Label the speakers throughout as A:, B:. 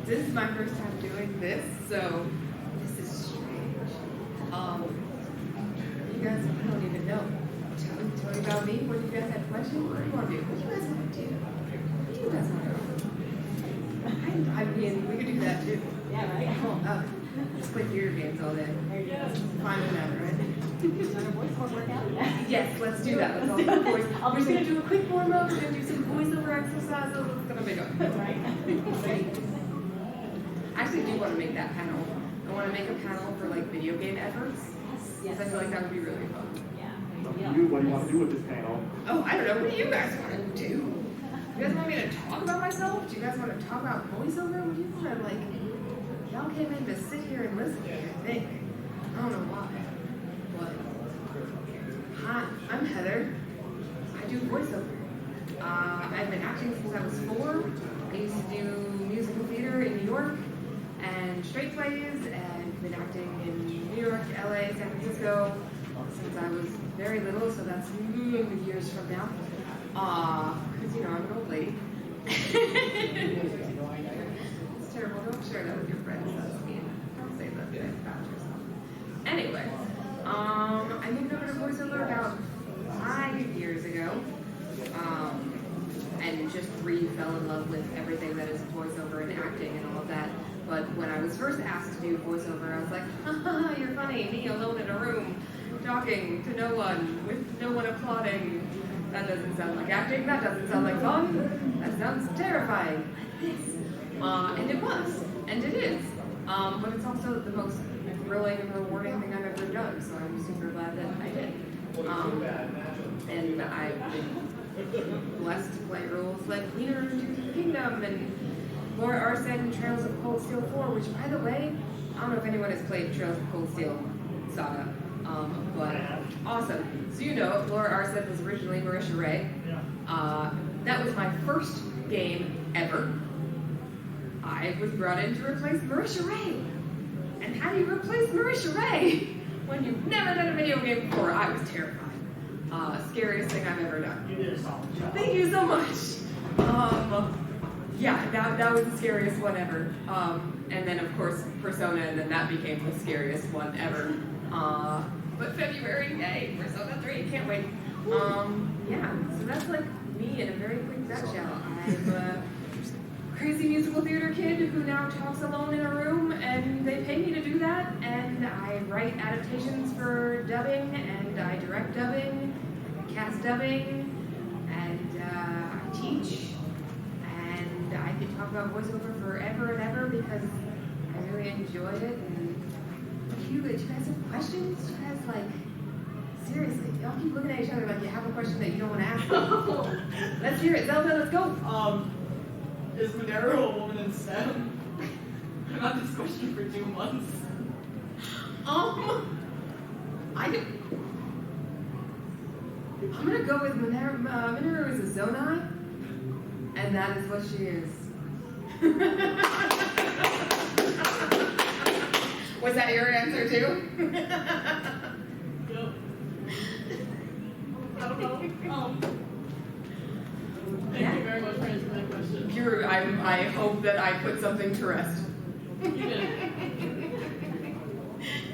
A: This is my first time doing this, so this is strange. You guys, I don't even know. Tell me about me. What do you guys have questions? What do you want to do? What do you guys want to do? What do you guys want to do? I mean, we could do that too.
B: Yeah, right?
A: Just play theater games all day.
B: There you go.
A: Fine with that, right?
B: Voice workout? Yeah.
A: Yes, let's do that. Let's all do voice. We're just going to do a quick warm-up. We're going to do some voiceover exercises. It's going to be good.
B: Right.
A: I actually do want to make that panel. I want to make a panel for like video game efforts.
B: Yes.
A: I feel like that would be really fun.
B: Yeah.
C: What do you want to do with this panel?
A: Oh, I don't know. What do you guys want to do? You guys want me to talk about myself? Do you guys want to talk about voiceover? What do you want to like? Y'all came in to sit here and listen to me, I think. I don't know why. But hi, I'm Heather. I do voiceover. I've been acting since I was 4. I used to do musical theater in New York and straight plays, and been acting in New York, LA, San Francisco since I was very little, so that's years from now. Because, you know, I'm an old lady. It's terrible. Don't share that with your friends. That's mean. Don't say that about yourself. Anyway, I moved over to voiceover about 5 years ago. And just fell in love with everything that is voiceover and acting and all of that. But when I was first asked to do voiceover, I was like, haha, you're funny, me alone in a room, talking to no one, with no one applauding. That doesn't sound like acting, that doesn't sound like fun, that sounds terrifying. And it was, and it is. But it's also the most thrilling and rewarding thing I've ever done, so I'm super glad that I did. And I've been blessed to play roles like Leader in Tears of the Kingdom and Laura Arsen Trails of Cold Steel 4, which, by the way, I don't know if anyone has played Trails of Cold Steel Saga, but awesome. So you know, Laura Arsen was originally Marisha Ray. That was my first game ever. I was brought in to replace Marisha Ray. And how do you replace Marisha Ray when you've never done a video game before? I was terrified. Scariest thing I've ever done.
C: You did a solid job.
A: Thank you so much. Yeah, that was the scariest one ever. And then of course Persona, and then that became the scariest one ever. But February, yay, Persona 3, can't wait. Yeah, so that's like me in a very quick nutshell. I'm a crazy musical theater kid who now talks alone in a room, and they pay me to do that, and I write adaptations for dubbing, and I direct dubbing, and cast dubbing, and I teach, and I could talk about voiceover forever and ever because I really enjoy it. And do you guys have questions? Do you guys like, seriously, y'all keep looking at each other like you have a question that you don't want to ask. Let's hear it, Zelda, let's go.
D: Is Monero a woman in STEM? I've had this question for 2 months.
A: I'm gonna go with Monero. Monero is a Zonai, and that is what she is. Was that your answer too?
D: Yep. I don't know. Thank you very much for answering that question.
A: I hope that I put something to rest.
D: You did.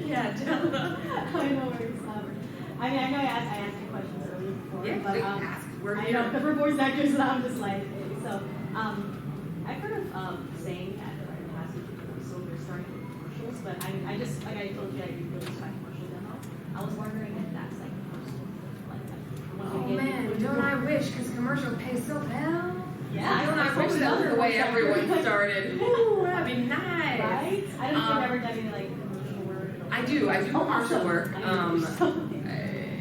B: Yeah, Jella. I know where you're stubborn. I mean, I know I asked you questions earlier before,
A: Yeah,
B: but
A: ask. We're
B: I
A: here.
B: know because we're voice actors, and I'm just like, so I've heard of saying that in the past voiceover starting with commercials, but I just like I told you I released my commercial demo. I was wondering if that's like personal, like
A: Oh man, don't I wish, because commercial pays so well.
B: Yeah,
A: Don't I wish that was the way everyone started. Ooh, that'd be nice.
B: Right? I don't think I've ever done any like commercial work.
A: I do commercial work.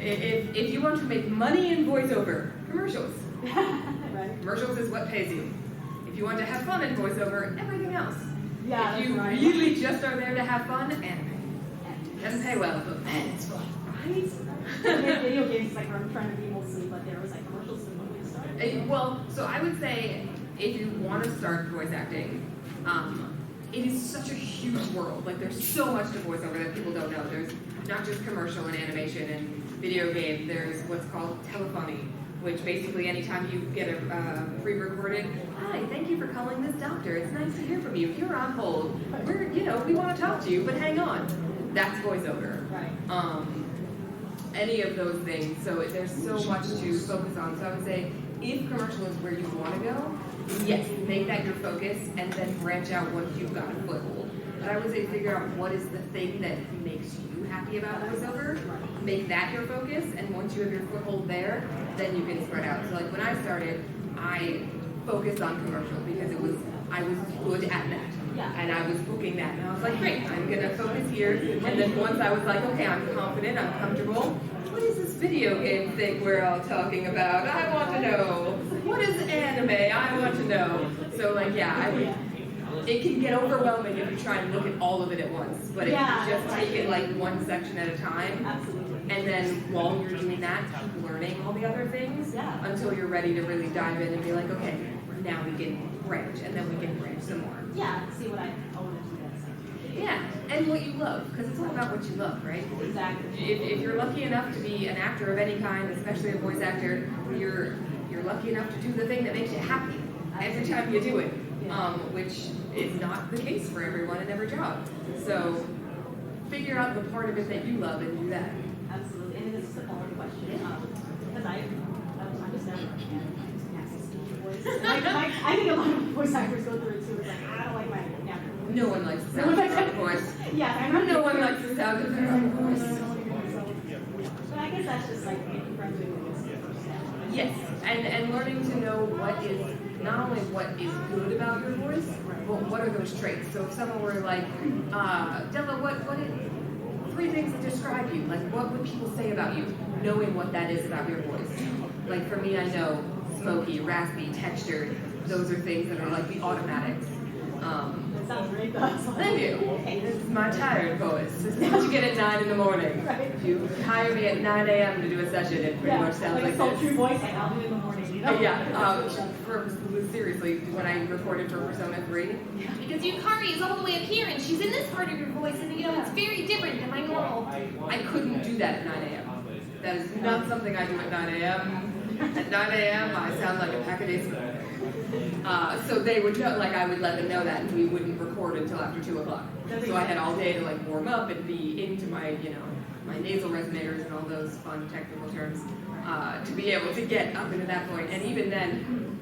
A: If you want to make money in voiceover, commercials.
B: Right.
A: Commercials is what pays you. If you want to have fun in voiceover, everything else.
B: Yeah,
A: if you
B: that's right.
A: really just are there to have fun, anime. Doesn't pay well, but man, it's fun.
B: Right? Video games like where I'm trying to be mostly, but there was like commercials and when we started.
A: Well, so I would say if you want to start voice acting, it is such a huge world. Like there's so much to voiceover that people don't know. There's not just commercial and animation and video game. There's what's called telephony, which basically anytime you get a pre-recorded, hi, thank you for calling this doctor. It's nice to hear from you. You're on hold. We want to talk to you, but hang on. That's voiceover.
B: Right.
A: Any of those things. So there's so much to focus on. So I would say, if commercial is where you want to go, yes, make that your focus, and then branch out once you've got a foothold. But I would say figure out what is the thing that makes you happy about voiceover, make that your focus, and once you have your foothold there, then you can spread out. So like when I started, I focused on commercial because I was good at that.
B: Yeah.
A: And I was booking that, and I was like, great, I'm gonna focus here. And then once I was like, okay, I'm confident, I'm comfortable. What is this video game thing we're all talking about? I want to know. What is anime? I want to know. So like, yeah, it can get overwhelming if you try and look at all of it at once. But if you just take it like one section at a time,
B: Absolutely.
A: and then while you're doing that, keep learning all the other things until you're ready to really dive in and be like, okay, now we can branch, and then we can branch some more.
B: Yeah, see what I want to do next.
A: Yeah, and what you love, because it's all about what you love, right?
B: Exactly.
A: If you're lucky enough to be an actor of any kind, especially a voice actor, you're lucky enough to do the thing that makes you happy every time you do it, which is not the case for everyone in every job. So figure out the part of it that you love and do that.
B: Absolutely. And this is a follow-up question. Because I'm just never voice. I think a lot of voice actors go through it too. It's like, I don't like my natural voice.
A: No one likes the sound of their own voice.
B: Yeah, I remember.
A: No one likes the sound of their own voice.
B: But I guess that's just like making friends with the first step.
A: Yes, and learning to know what is, not only what is good about your voice, but what are those traits. So if someone were like, Della, what is 3 things that describe you? Like, what would people say about you? Knowing what that is about your voice. Like for me, I know smoky, raspy, textured. Those are things that are like the automatics.
B: That sounds great though.
A: Thank you. This is my tired voice. This is what you get at 9 in the morning.
B: Right.
A: If you hire me at 9 a.m. to do a session, it pretty much sounds like
B: sultry
A: this.
B: voice, and I'll do it in the morning, you know?
A: Seriously, when I recorded for Persona 3, because Yukari is all the way up here and she's in this part of your voice, and it's very different than my normal. I couldn't do that at 9 a.m. That is not something I do at 9 a.m. At 9 a.m., I sound like a pack of days. So they would know, like I would let them know that, and we wouldn't record until after 2 o'clock. So I had all day to like warm up and be into my, my nasal resonators and all those fun technical terms, to be able to get up into that point. And even then,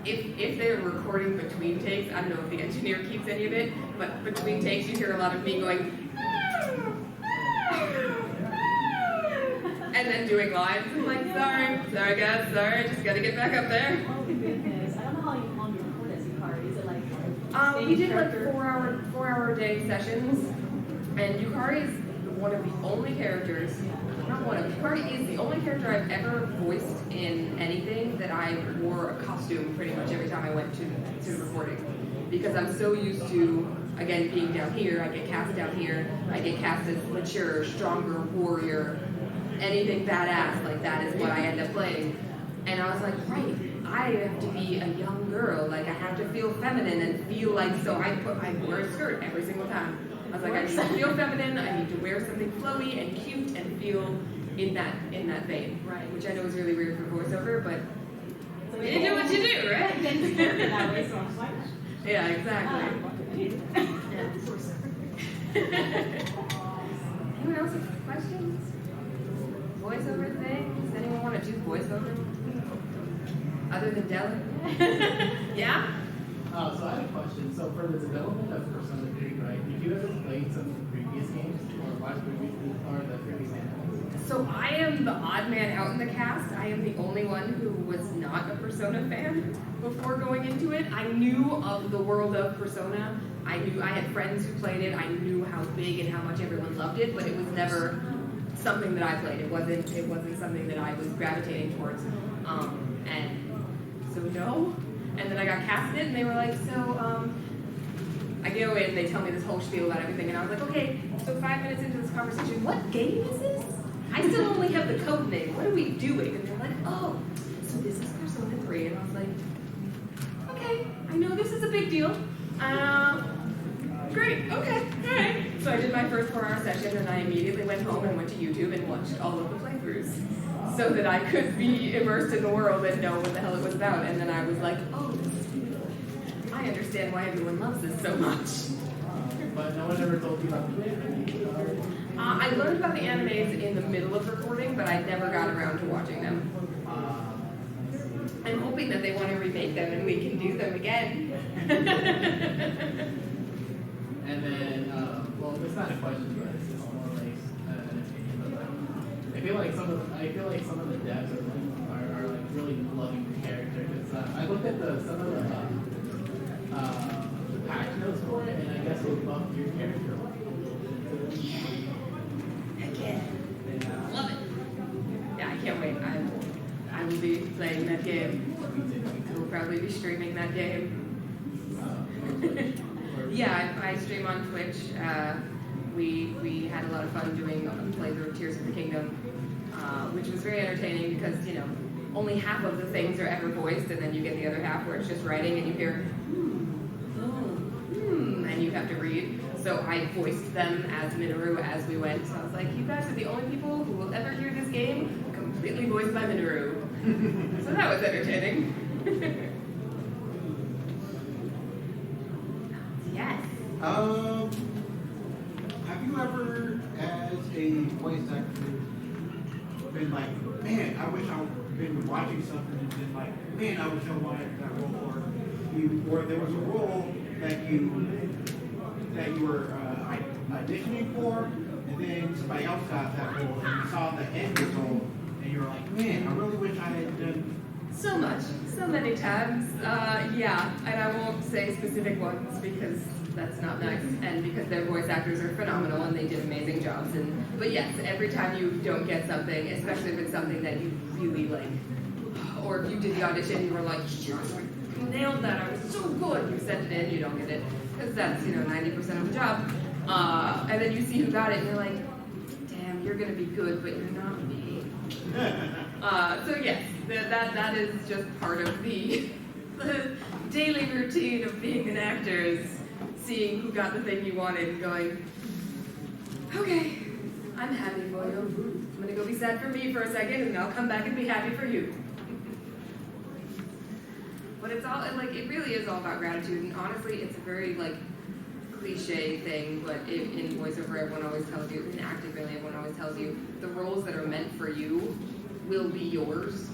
A: if they're recording between takes, I don't know if the engineer keeps any of it, but between takes you hear a lot of me going, and then doing lines. I'm like, sorry guys, sorry, just gotta get back up there.
B: Oh goodness. I don't know how long you record as Yukari. Is it like
A: We did like 4-hour day sessions, and Yukari is one of the only characters, Yukari is the only character I've ever voiced in anything that I wore a costume pretty much every time I went to the recording. Because I'm so used to, again, being down here, I get cast down here, I get cast as mature, stronger warrior, anything badass, like that is what I end up playing. And I was like, right, I have to be a young girl, like I have to feel feminine and feel like, so I wear a skirt every single time. I was like, I need to feel feminine, I need to wear something flowy and cute and feel in that vein.
B: Right.
A: Which I know is really weird for voiceover, but
B: So
A: you do what you do, right?
B: Yeah, you get to that way, so I'm like,
A: Yeah, exactly. Anyone else have questions? Voiceover things? Anyone want to do voiceover? Other than Della? Yeah?
E: So I have a question. So for the development of Persona 3, right, did you ever play some of the previous games or watch the previous animes?
A: So I am the odd man out in the cast. I am the only one who was not a Persona fan before going into it. I knew of the world of Persona. I had friends who played it. I knew how big and how much everyone loved it, but it was never something that I played. It wasn't something that I was gravitating towards. And so no. And then I got cast in it, and they were like, so, I go in, they tell me this whole spiel about everything, and I was like, okay, so 5 minutes into this conversation, what game is this? I still only have the code name. What are we doing? And they're like, oh, so this is Persona 3. And I was like, okay, I know this is a big deal. Great, okay, all right. So I did my first 4-hour session, and I immediately went home and went to YouTube and watched all of the playthroughs. so that I could be immersed in the world and know what the hell it was about. And then I was like, oh, this is beautiful. I understand why everyone loves this so much.
E: But no one ever told you about the anime.
A: I learned about the animes in the middle of recording, but I never got around to watching them. I'm hoping that they want to remake them and we can do them again.
E: And then, well, it's not a question, but it's just more like an opinion. But like, I feel like some of the devs are like really loving the character. Cause I looked at some of the patch notes for it, and I guess they bumped your character.
A: Heck yeah. Love it. Yeah, I can't wait. I will be playing that game. I will probably be streaming that game. Yeah, I stream on Twitch. We had a lot of fun doing a playthrough of Tears of the Kingdom, which was very entertaining because, you know, only half of the things are ever voiced, and then you get the other half where it's just writing and you hear, and you have to read. So I voiced them as Minoru as we went. So I was like, you guys are the only people who will ever hear this game completely voiced by Minoru. So that was entertaining. Yes.
F: Have you ever, as a voice actor, been like, man, I wish I'd been watching something and been like, man, I wish I wanted that role, or there was a role that you were auditioning for, and then somebody else got that role, and you saw the end result, and you were like, man, I really wish I had done.
A: So much, so many times. Yeah, and I won't say specific ones because that's not nice, and because their voice actors are phenomenal and they did amazing jobs. But yes, every time you don't get something, especially if it's something that you really like, or if you did the audition, you were like, yes, you nailed that, I was so good. You sent it in, you don't get it, because that's 90% of the job. And then you see who got it, and you're like, damn, you're gonna be good, but you're not me. So yes, that is just part of the daily routine of being an actor, is seeing who got the thing you wanted and going, okay, I'm happy for you. I'm gonna go be sad for me for a second, and I'll come back and be happy for you. But it's all, like, it really is all about gratitude, and honestly, it's a very, like, cliche thing, but in voiceover, everyone always tells you, in acting really, everyone always tells you, the roles that are meant for you will be yours.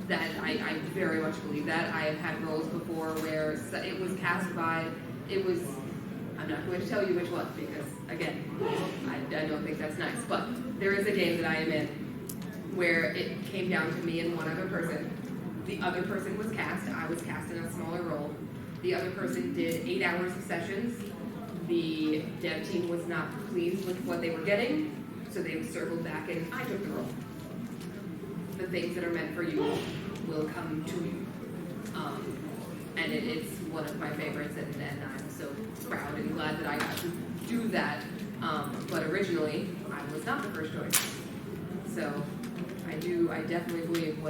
A: That I very much believe that. I have had roles before where it was cast by, I'm not going to tell you which one because, again, I don't think that's nice, but there is a game that I am in where it came down to me and one other person. The other person was cast, I was cast in a smaller role. The other person did 8 hours of sessions. The dev team was not pleased with what they were getting, so they circled back and I took the role. The things that are meant for you will come to you. And it's one of my favorites, and I'm so proud and glad that I got to do that. But originally, I was not the first choice. So I definitely believe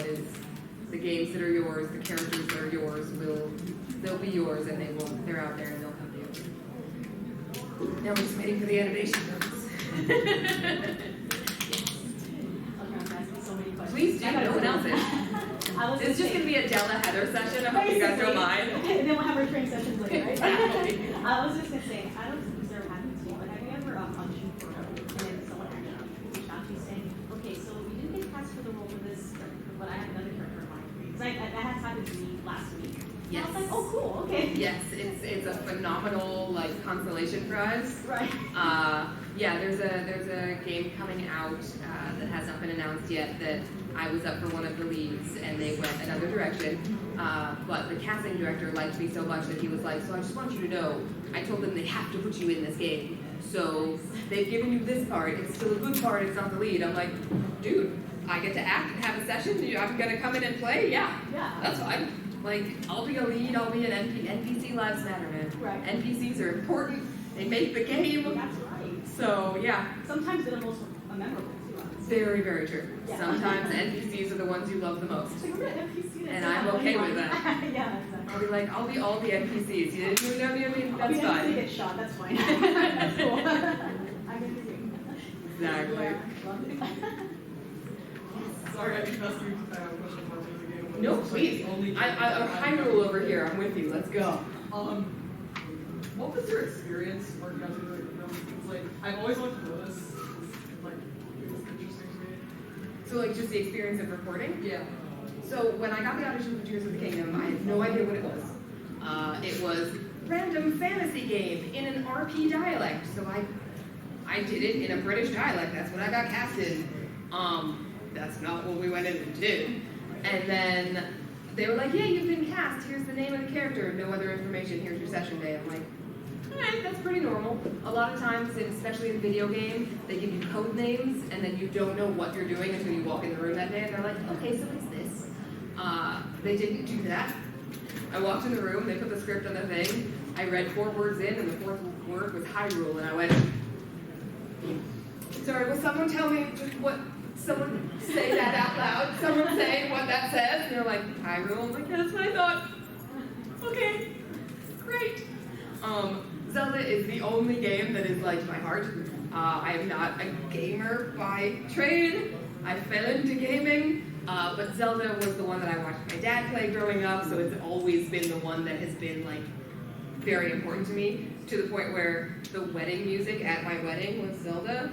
A: the games that are yours, the characters that are yours, they'll be yours, and they're out there and they'll come to you. Now we're just waiting for the animation notes. Please do, no one else is. It's just going to be a Della Heather session. I hope you guys don't mind.
B: And then we'll have our training sessions later, right?
A: Exactly.
B: I was just going to say, I don't know if this ever happened to you, but have you ever auditioned for a role and then someone actually reached out to you saying, okay, so you didn't get cast for the role of this character, but I have another character in mind. Because that has happened to me last week.
A: Yes.
B: I was like, oh, cool, okay.
A: Yes, it's a phenomenal consolation prize.
B: Right.
A: Yeah, there's a game coming out that has not been announced yet that I was up for one of the leads and they went another direction. But the casting director liked me so much that he was like, so I just want you to know, I told them they have to put you in this game. So they've given you this part, it's still a good part, it's not the lead. I'm like, dude, I get to act and have a session, I'm gonna come in and play? Yeah, that's fine. Like, I'll be a lead, I'll be an NPC lives matter, man.
B: Right.
A: NPCs are important, they make the game.
B: That's right.
A: So, yeah.
B: Sometimes they're the most memorable, too, honestly.
A: Very, very true.
B: Yeah.
A: Sometimes NPCs are the ones you love the most.
B: It's like, we're an NPC.
A: And I'm okay with that.
B: Yeah, exactly.
A: I'll be like, I'll be all the NPCs. You know what I mean?
B: I'll be
A: That's
B: NPC
A: fine.
B: get shot, that's fine. That's cool. I'm NPC.
A: Exactly.
B: Yeah, love it.
D: Sorry, I keep asking you questions about the game. but
A: No,
D: it's
A: please.
D: only
A: I'm Hyrule over here. I'm with you. Let's go.
D: What was your experience working on the It's like I've always wanted to know this. Like it was interesting to me.
A: So, like, just the experience of recording.
D: Yeah.
A: So, when I got the audition for Tears of the Kingdom, I had no idea what it was. It was random fantasy game in an RP dialect. So I did it in a British dialect. That's what I got cast in. That's not what we went in and did. And then they were like, yeah, you've been cast. Here's the name of the character. No other information. Here's your session day. I'm like, alright, that's pretty normal. A lot of times, especially in video game, they give you code names, and then you don't know what you're doing until you walk in the room that day, and they're like, okay, so it's this. They didn't do that. I walked in the room, they put the script on the thing, I read 4 words in, and the 4th word was Hyrule, and I went, sorry, will someone tell me what, someone say that out loud? Someone say what that says? And they're like, Hyrule. I'm like, that's what I thought. Okay, great. Zelda is the only game that is like my heart. I am not a gamer by trade. I fell into gaming, but Zelda was the one that I watched my dad play growing up, so it's always been the one that has been like very important to me, to the point where the wedding music at my wedding was Zelda.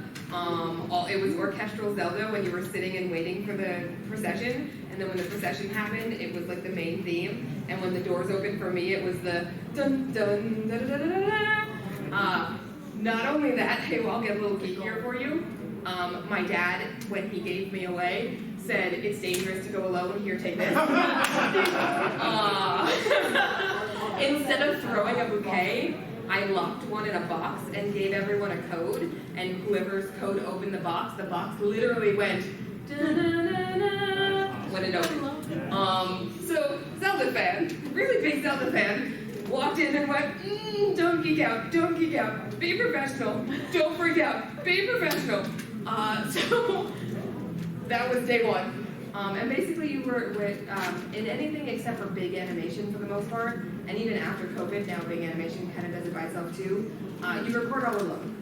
A: It was orchestral Zelda when you were sitting and waiting for the procession, and then when the procession happened, it was like the main theme, and when the doors opened for me, it was the dun dun da da da da da. Not only that, hey, well, I'll get a little geekier for you. My dad, when he gave me away, said, it's dangerous to go alone, here, take this. Instead of throwing a bouquet, I locked one in a box and gave everyone a code, and whoever's code opened the box literally went da-da-da-da, when it opened. So, Zelda fan, really big Zelda fan, walked in and went, don't geek out, be professional, don't freak out, be professional. So, that was day one. And basically you were in anything except for big animation for the most part, and even after COVID, now big animation kind of does it by itself too, you record all alone.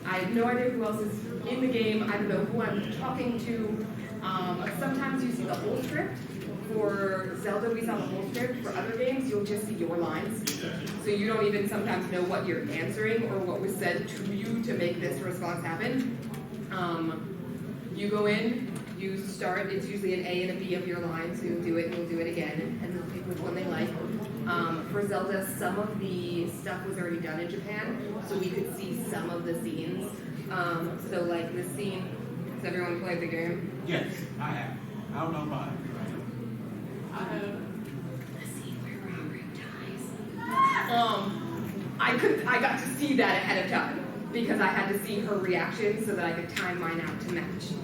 A: I have no idea who else is in the game, I don't know who I'm talking to. Sometimes you see the whole script. For Zelda, we saw the whole script. For other games, you'll just see your lines. So you don't even sometimes know what you're answering or what was said to you to make this response happen. You go in, you start, it's usually an A and a B of your line, so you'll do it and you'll do it again, and they'll pick which one they like. For Zelda, some of the stuff was already done in Japan, so we could see some of the scenes. So like this scene, has everyone played the game?
F: Yes, I have. I don't know about it.
A: The scene where Robert dies. I got to see that ahead of time because I had to see her reaction so that I could time mine out to match.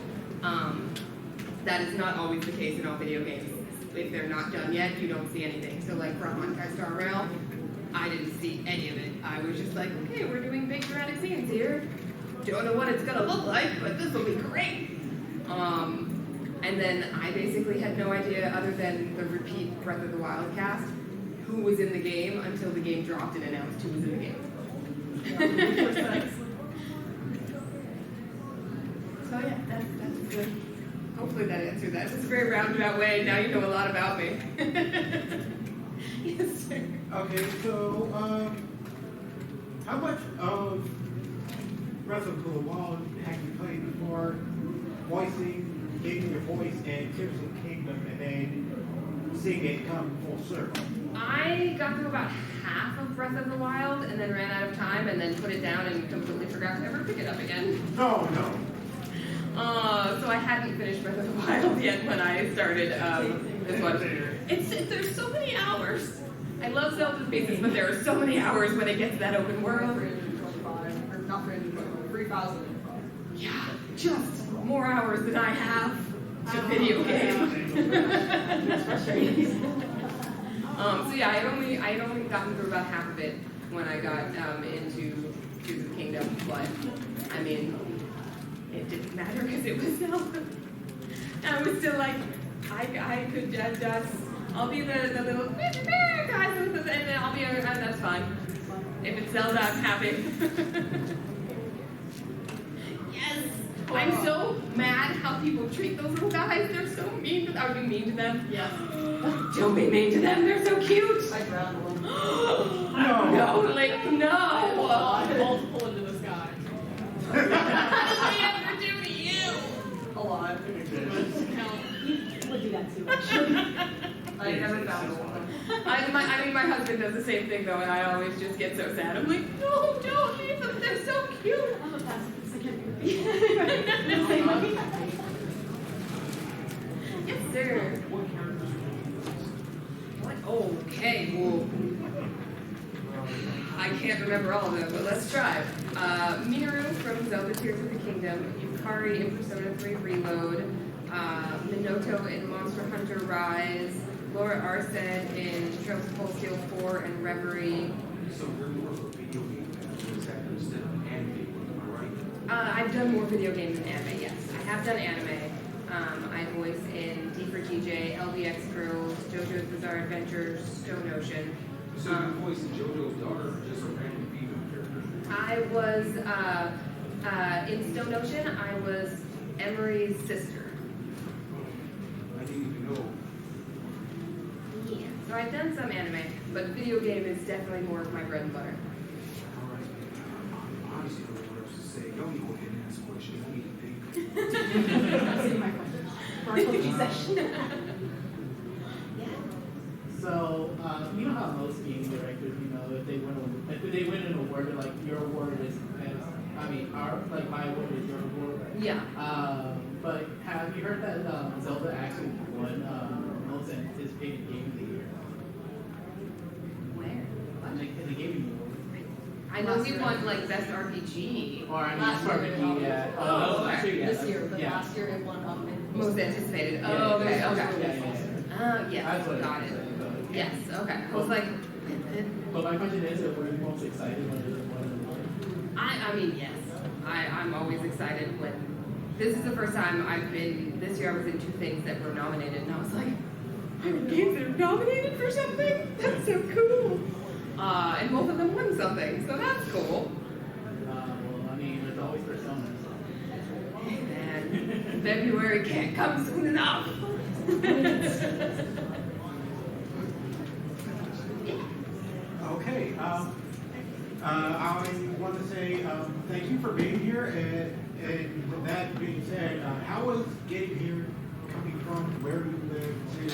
A: That is not always the case in all video games. If they're not done yet, you don't see anything. So like for Honkai Star Rail, I didn't see any of it. I was just like, okay, we're doing big dramatic scenes here. Don't know what it's gonna look like, but this will be great. And then I basically had no idea, other than the repeat Breath of the Wild cast, who was in the game until the game dropped and announced who was in the game. So yeah, that's good. Hopefully that answered that. It's a very roundabout way. Now you know a lot about me. Yes, sir.
F: Okay, so how much of Breath of the Wild have you played before voicing, getting your voice in Tears of the Kingdom, and then seeing it come full circle?
A: I got through about half of Breath of the Wild and then ran out of time and then put it down and completely forgot to ever pick it up again.
F: No.
A: So I hadn't finished Breath of the Wild yet when I started this one. There's so many hours. I love Zelda's pieces, but there are so many hours when it gets to that open world.
D: 325, or not 3,000.
A: Yeah, just more hours than I have to video games. So yeah, I had only gotten through about half of it when I got into Tears of the Kingdom, but I mean, it didn't matter because it was Zelda. I was still like, I could just, I'll be the little guys, and then I'll be, that's fine. If it's Zelda, I'm happy. Yes, I'm so mad how how people treat those little guys. They're so mean to them. Are you mean to them?
B: Yes.
A: Don't be mean to them. They're so cute.
D: I drowned one.
A: No, like, no.
B: Multiple into the sky.
A: What did they ever do to you?
D: A lot.
B: Would do that too, actually.
D: I never found one.
A: I mean, my husband does the same thing though, and I always just get so sad. I'm like, no, don't leave them. They're so cute.
B: I'm a pacifist. I can't be
A: Yes, sir. What? Okay, well, I can't remember all of them, but let's try. Miru from Zelda Tears of the Kingdom, Yukari in Persona 3 Reload, Minoto in Monster Hunter Rise, Laura Arsen in Trails of Cold Steel 4 and Reverie.
G: So you're more of a video game fan instead of an anime, am I right?
A: I've done more video games than anime, yes. I have done anime. I voice in D for DJ, LBX Girls, JoJo's Bizarre Adventure, Stone Ocean.
G: So you voiced JoJo's daughter or just a random female character?
A: I was, in Stone Ocean, I was Emery's sister.
G: I didn't even know.
A: Yeah. So I've done some anime, but video game is definitely more of my bread and butter.
G: All right. I honestly don't know what else to say. Y'all need to go ahead and ask questions. I need to think.
B: That's my question. For our coaching session.
E: So, you know how most game directors, you know, if they win an award, like your award is, I mean, my award is your award.
A: Yeah.
E: But have you heard that Zelda actually won most anticipated game of the year?
A: Where?
E: In the gaming award.
A: I know we won like best RPG.
E: Or I mean,
D: Last year
E: RPG,
D: it
E: yeah.
A: Oh,
E: last year, yeah.
D: This year, but
E: yeah.
D: last year it won
A: Most anticipated.
E: Yeah,
A: Oh, okay,
E: yeah,
A: okay.
E: yeah.
A: Yes,
E: That's what
A: got it.
E: it is.
A: Yes, okay. I was like,
E: But my question is, were you most excited when it won an award?
A: I mean, yes. I'm always excited when, this is the first time I've been, this year I was in 2 things that were nominated, and I was like, I'm in games that are nominated for something? That's so cool. And both of them won something, so that's cool.
E: Well, I mean, there's always Persona.
A: Hey man, February can't come soon enough.
F: Okay, I want to say thank you for being here, and with that being said, how was getting here, coming from where you live to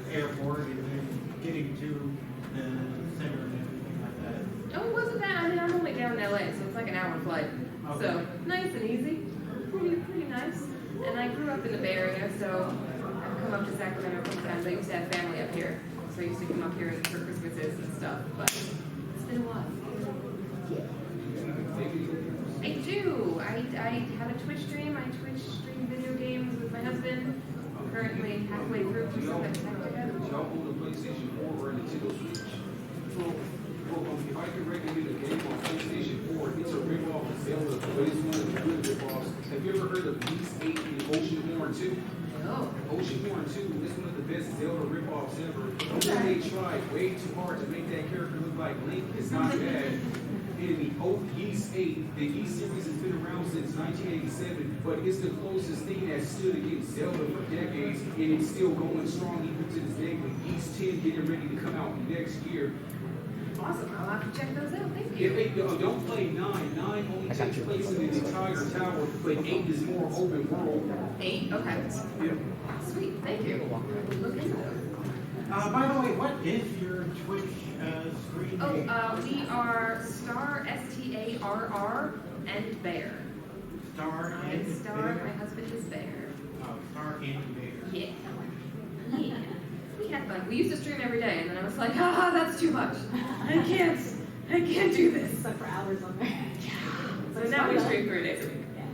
F: the airport, and then getting to the center and everything like that?
A: No, it wasn't bad. I mean, I'm only down in LA, so it's like an hour flight.
F: Okay.
A: So nice and easy. Pretty nice. And I grew up in the Bay Area, so I've come up to Sacramento a couple times. I used to have family up here, so I used to come up here for Christmases and stuff. But it's been a while. I do. I have a Twitch stream. I Twitch stream video games with my husband. I'm currently halfway through
G: Y'all
A: Persona 5.
G: own the PlayStation 4 or a Nintendo Switch? Well, if I could recommend a game on PlayStation 4, it's a rip-off of Zelda, but it's one of the good rip-offs. Have you ever heard of Beast 8 and Oceanhorn 2?
A: Oh.
G: Oceanhorn 2 is one of the best Zelda rip-offs ever. They tried way too hard to make that character look like Link. It's not bad. And the Geese 8, the Geese series has been around since 1987, but it's the closest thing that stood against Zelda for decades, and it's still going strong even to this day with Geese 10 getting ready to come out next year.
A: Awesome. I'll have to check those out. Thank
G: If
A: you.
G: they don't play 9. 9 only takes place in the entire tower, but 8 is more open world.
A: 8? Okay.
G: Yeah.
A: Sweet. Thank you. Look into those.
F: By the way, what is your Twitch screen name?
A: We are Star, STARR, and Bear.
F: Star
A: I'm
F: and
A: Star,
F: Bear?
A: my husband is Bear.
F: Star and Bear.
A: Yeah. Yeah. We had fun. We used to stream every day, and then I was like, that's too much. I can't do this.
B: Stuck for hours on there.
A: So now we stream 3 days a week.
B: Yeah.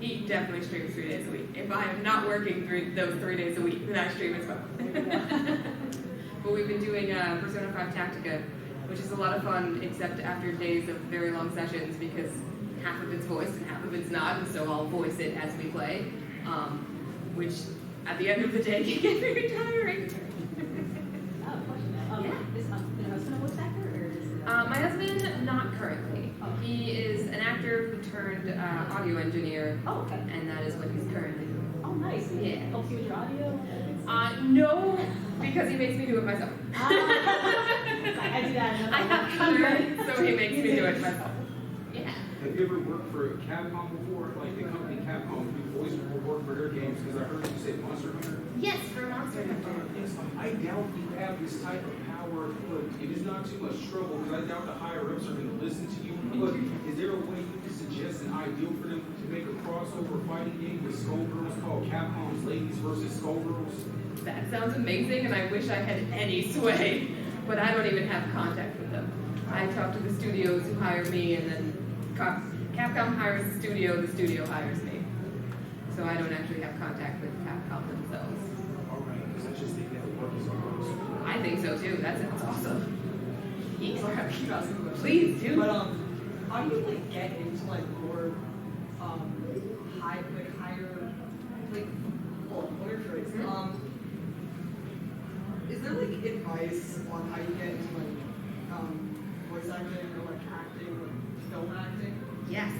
A: He definitely streams 3 days a week. If I am not working those 3 days a week, then I stream as well. But we've been doing Persona 5 Tactica, which is a lot of fun, except after days of very long sessions, because half of it's voiced and half of it's not, and so I'll voice it as we play, which at the end of the day can get very tiring.
B: Oh, question.
A: Yeah.
B: Is your husband a voice actor or is it?
A: My husband, not currently.
B: Oh.
A: He is an actor director who turned audio engineer,
B: Oh, okay.
A: and that is what he's currently doing.
B: Oh, nice.
A: Yeah.
B: Helps you with your audio?
A: No, because he makes me do it myself.
B: I do that.
A: I have children, so he makes me do it myself. Yeah.
G: Have you ever worked for Capcom before? Like the company Capcom, do voice work for their games? Because I heard you say Monster Hunter.
A: Yes, for Monster Hunter.
G: It's like, I doubt you have this type of power, but it is not too much trouble, because I doubt the higher ups are going to listen to you. But is there a way you can suggest an ideal for them to make a crossover fighting game with Skullgirls called Capcom's Ladies versus Skullgirls?
A: That sounds amazing, and I wish I had any sway, but I don't even have contact with them. I talk to the studios who hire me, and then Capcom hires the studio hires me. So I don't actually have contact with Capcom themselves.
G: Alright, because I just think that work is on.
A: I think so too. That sounds awesome.
D: Sorry, I keep asking the question.
A: Please do.
D: But how do you like get into like more higher like what are phrase? Is there like advice on how you get into like voice acting or like acting, like film acting?
A: Yes.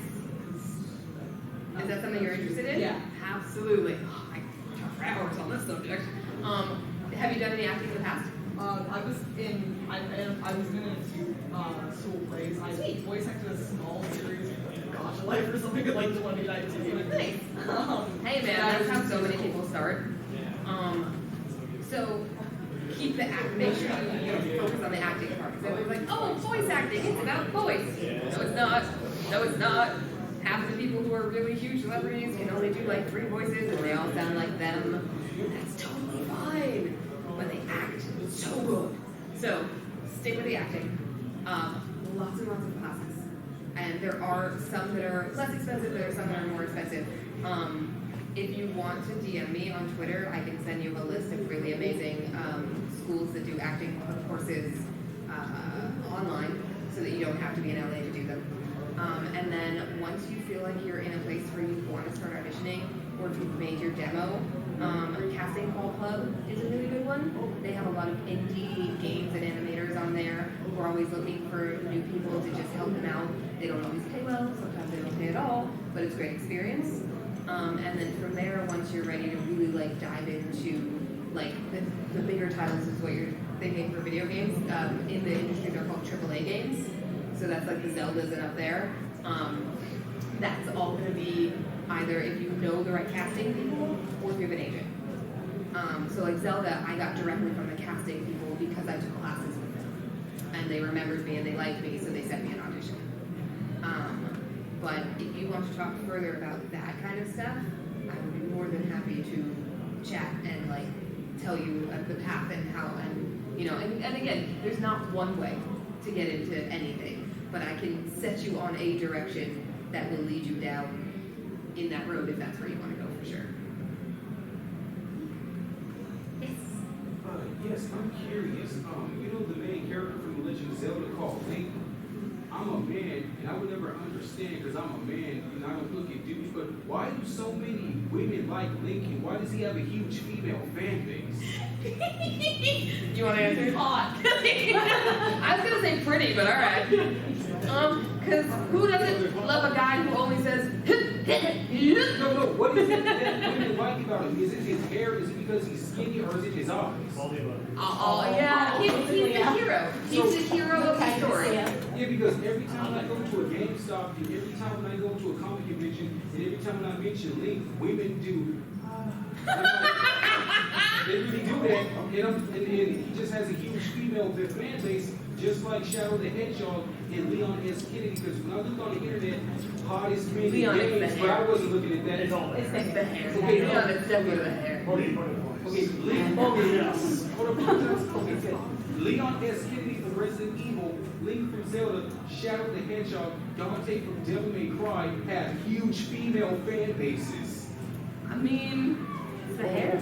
A: Is that something you're interested in?
D: Yeah.
A: Absolutely. Oh, I could talk for hours on this subject. Have you done any acting in the past?
D: I was in a few school plays. I voice acted a small series of like Gotcha Life or something in like 2019.
A: Nice. Hey man, that's how so many people start. So keep the act. Make sure you focus on the acting part. Because everyone's like, oh, voice acting. It's about voice. No, it's not. No, it's not. Half the people who are really huge celebrities can only do like 3 voices, and they all sound like them. That's totally fine. But they act so good. So stick with the acting. Lots and lots of classes. And there are some that are less expensive, there are some that are more expensive. If you want to DM me on Twitter, I can send you a list of really amazing schools that do acting courses online so that you don't have to be in LA to do them. And then once you feel like you're in a place where you want to start auditioning, or if you've made your demo, Casting Call Club is a really good one. They have a lot of indie games and animators on there. We're always looking for new people to just help them out. They don't always pay well, sometimes they don't pay at all, but it's a great experience. And then from there, once you're ready to really like dive into like the bigger titles is what you're thinking for video games. In the industry, they're called AAA games. So that's like the Zeldas and up there. That's all going to be either if you know the right casting people or if you have an agent. So like Zelda, I got directly from the casting people because I took classes with them. And they remembered me and they liked me, so they sent me an audition. But if you want to talk further about that kind of stuff, I would be more than happy to chat and like tell you the path and how, and you know, and again, there's not one way to get into anything, but I can set you on a direction that will lead you down in that road if that's where you want to go for sure. Yes.
G: Yes, I'm curious. You know the main character from The Legend of Zelda called Link? I'm a man, and I would never understand because I'm a man and I don't look at dudes, but why do so many women like Link, and why does he have a huge female fan base?
A: Do you want to answer? Hot. I was gonna say pretty, but all right. Because who doesn't love a guy who only says?
G: No, what is it that women like about him? Is it his hair? Is it because he's skinny, or is it his eyes?
A: Oh yeah, he's the hero. He's the hero of the story.
G: Yeah, because every time I go to a GameStop, and every time when I go to a comic convention, and every time when I mention Link, women do. They really do that, and he just has a huge female fan base, just like Shadow the Hedgehog and Leon S. Kennedy. Because when I looked on the internet, hottest men in
A: Leon is
G: games,
A: the
G: but I
A: hair.
G: wasn't looking at that.
A: It's the hair.
G: Okay,
A: Leon is definitely the hair.
G: Okay, Link. Hold up, okay. Leon S. Kennedy from Resident Evil, Link from Zelda, Shadow the Hedgehog, Dante from Devil May Cry have huge female fan bases.
A: I mean, it's the hair.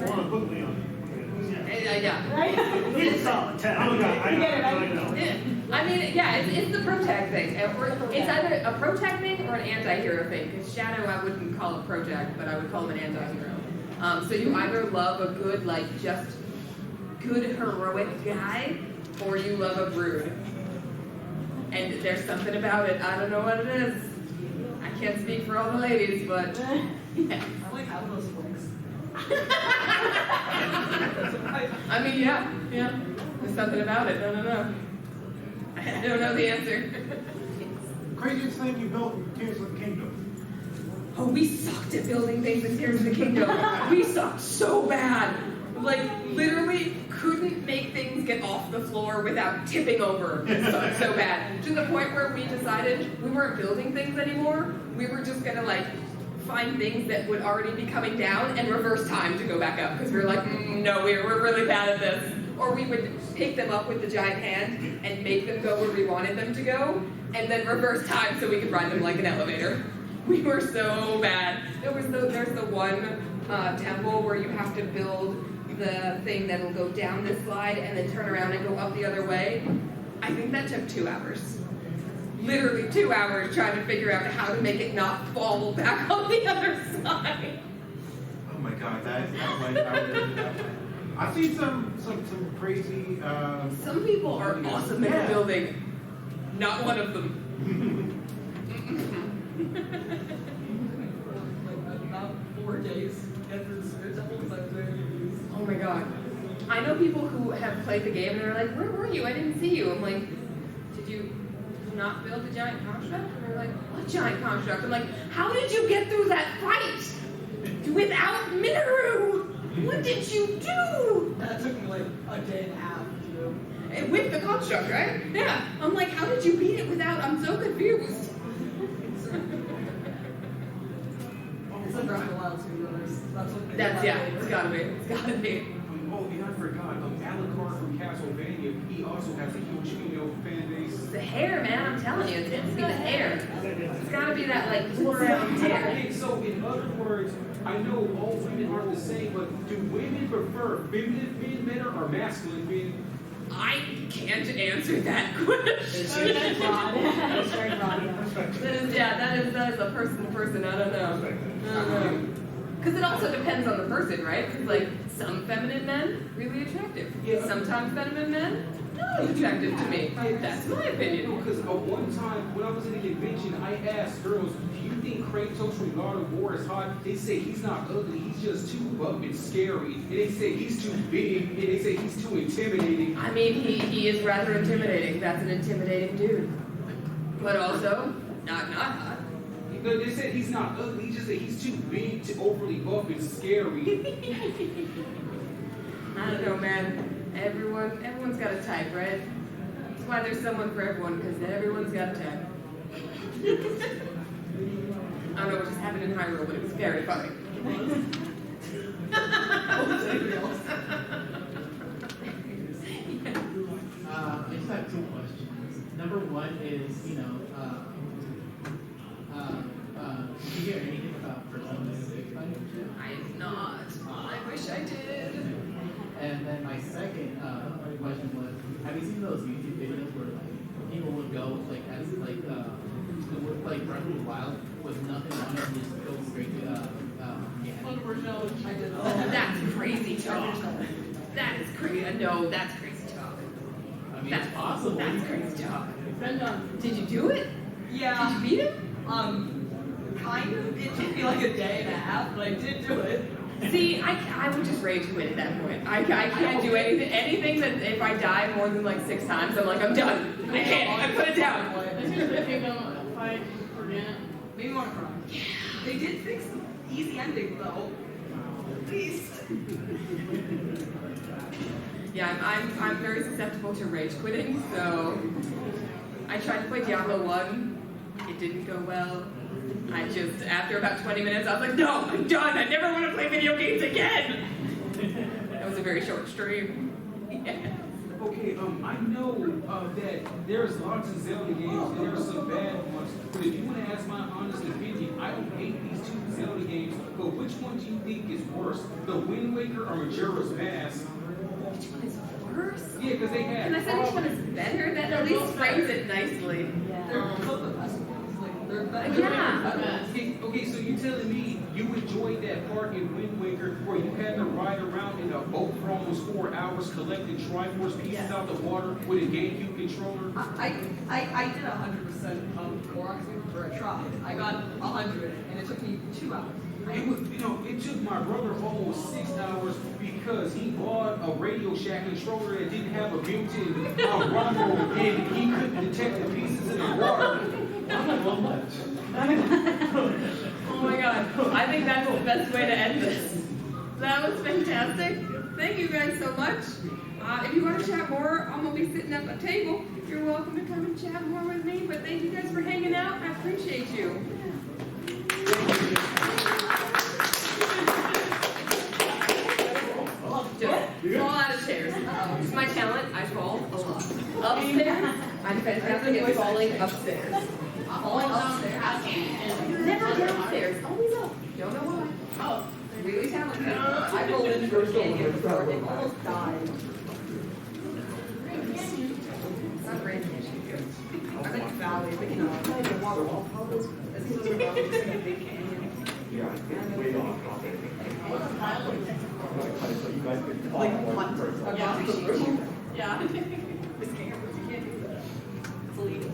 A: Yeah.
B: Right?
C: He's a solid 10. I'm a guy.
B: You get it, right?
A: Yeah. I mean, yeah, it's the protag thing. It's either a protag thing or an anti-hero thing. Because Shadow, I wouldn't call a protag, but I would call him an anti-hero. So you either love a good, like, just good heroic guy, or you love a brood. And there's something about it. I don't know what it is. I can't speak for all the ladies, but yeah.
D: I like having those flicks.
A: I mean, yeah. There's something about it. No. I don't know the answer.
F: Craziest thing you built in Tears of the Kingdom.
A: Oh, we sucked at building things in Tears of the Kingdom. We sucked so bad. Like, literally couldn't make things get off the floor without tipping over. It sucked so bad. To the point where we decided we weren't building things anymore. We were just gonna, like, find things that would already be coming down and reverse time to go back up. Because we were like, no, we're really bad at this. Or we would pick them up with the giant hand and make them go where we wanted them to go, and then reverse time so we could ride them like an elevator. We were so bad. There's the one temple where you have to build the thing that'll go down this slide and then turn around and go up the other way. I think that took 2 hours. Literally 2 hours trying to figure out how to make it not fall back on the other side.
F: Oh my God, that's like I would do that. I've seen some crazy.
A: Some people are awesome at building. Not one of them.
D: Like about 4 days get through the spirit temple because I was very confused.
A: Oh my god. I know people who have played the game and they're like, where were you? I didn't see you. I'm like, did you not build a giant construct? And they're like, what giant construct? I'm like, how did you get through that fight without Minoru? What did you do?
D: That took me like a day and a half to do.
A: And with the construct, right? Yeah. I'm like, how did you beat it without? I'm so confused.
D: It's a Breath of the Wild 2, that's what they
A: That's, yeah,
D: did.
A: it's gotta be. It's gotta be.
G: Oh, and I forgot, Alucard from Castlevania, he also has a huge female fan base.
A: The hair, man, I'm telling you, it's gonna be the hair. It's gotta be that, like, four-round hair.
G: Okay, so in other words, I know all women aren't the same, but do women prefer feminine men better or masculine men?
A: I can't answer that question.
B: It's very broad. It's very broad, yeah.
A: That is a person to person. I don't know. Because it also depends on the person, right? Because like some feminine men really attractive.
G: Yeah.
A: Sometimes feminine men not as attractive to me. That's my opinion.
G: Because one time when I was in a convention, I asked girls, do you think Kratos from God of War is hot? They say he's not ugly, he's just too buff and scary. And they say he's too big, and they say he's too intimidating.
A: I mean, he is rather intimidating. That's an intimidating dude. But also, not hot.
G: But they said he's not ugly, he just said he's too big, too overly buff and scary.
A: I don't know, man. Everyone's got a type, right? That's why there's someone for everyone, because everyone's got a type. I don't know what just happened in Hyrule, but it was very funny.
E: I just have 2 questions. Number one is, did you hear anything about Persona 6 by any chance?
A: I am not. I wish I did.
E: And then my second question was, have you seen those YouTube videos where like people would go like as like Breath of the Wild with nothing on it and just go straight to
D: Unfortunately, I did
A: Oh, that's crazy talk. That is crazy. No, that's crazy talk.
E: I mean, it's possible.
A: That's crazy talk.
D: It's been done.
A: Did you do it?
D: Yeah.
A: Did you beat him?
D: Kind of. It took me like a day and a half, but I did do it.
A: See, I would just rage quit at that point. I can't do anything that if I die more than like 6 times, I'm like, I'm done. I can't. I put it down.
B: If you don't fight, forget.
D: Maybe want to cry. They did fix the easy ending though. At least.
A: Yeah, I'm very susceptible to rage quitting, so I tried to play Diablo 1. It didn't go well. After about 20 minutes, I was like, no, I'm done. I never want to play video games again. That was a very short stream. Yeah.
G: Okay, I know that there's lots of Zelda games and there's some bad ones, but if you want to ask my honest opinion, I don't hate these 2 Zelda games, but which one do you think is worse, the Wind Waker or Majora's Mask?
A: Which one is worse?
G: Yeah, because they had.
A: Can I say which one is better? That at least frames it nicely.
D: They're both the best ones. Like
A: Yeah.
G: Okay, so you telling me you enjoyed that part in Wind Waker where you had to ride around in a boat for almost 4 hours collecting Triforce pieces out the water with a GameCube controller?
D: I did 100% Clorox for a try. I got 100, and it took me 2 hours.
G: It took my brother almost 6 hours because he bought a Radio Shack controller that didn't have a built-in Rumble and he couldn't detect the pieces in the water.
A: Oh my god, I think that's the best way to end this. That was fantastic. Thank you guys so much. If you want to chat more, I'm going to be sitting at a table. You're welcome to come and chat more with me, but thank you guys for hanging out. I appreciate you. Just fall out of chairs. It's my talent. I fall a lot. Upstairs, I'm fantastic at falling upstairs. Falling upstairs. Never downstairs. Always up. Don't know why. Oh, really talented. I rolled into a canyon before and almost died. It's not great. I'm in a valley, but you know, I'm not in a waterfall. As soon as we're about to see a big canyon.
C: Yeah, it's way off topic. I'm gonna cut it so you guys can talk
D: Like
C: more
D: hunt
C: first.
D: a rock.
A: Yeah. It's cameras, you can't do that. It's illegal.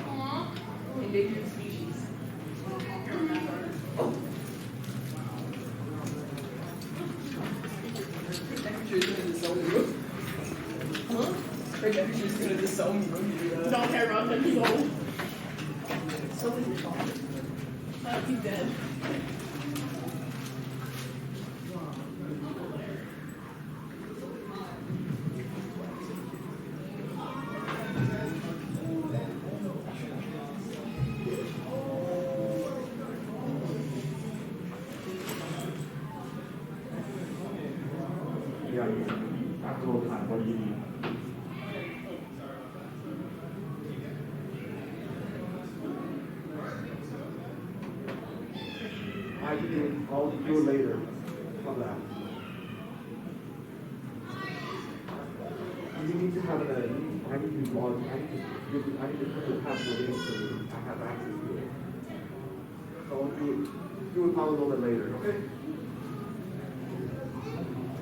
A: Aww. Endangered species. Oh.
D: Temperature's gonna disown you. Huh? Her temperature's gonna disown you.
B: Don't care about him, he's old.
D: So is your father.
B: He's dead.
C: Yeah, after all time, what do you need? I'll do it later. Come back. You need to have I need to log, I need to put the password in so I have access to it. So I'll do it probably a little bit later, okay?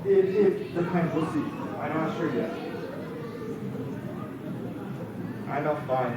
C: It depends, we'll see. I'm not sure yet. I know, fine.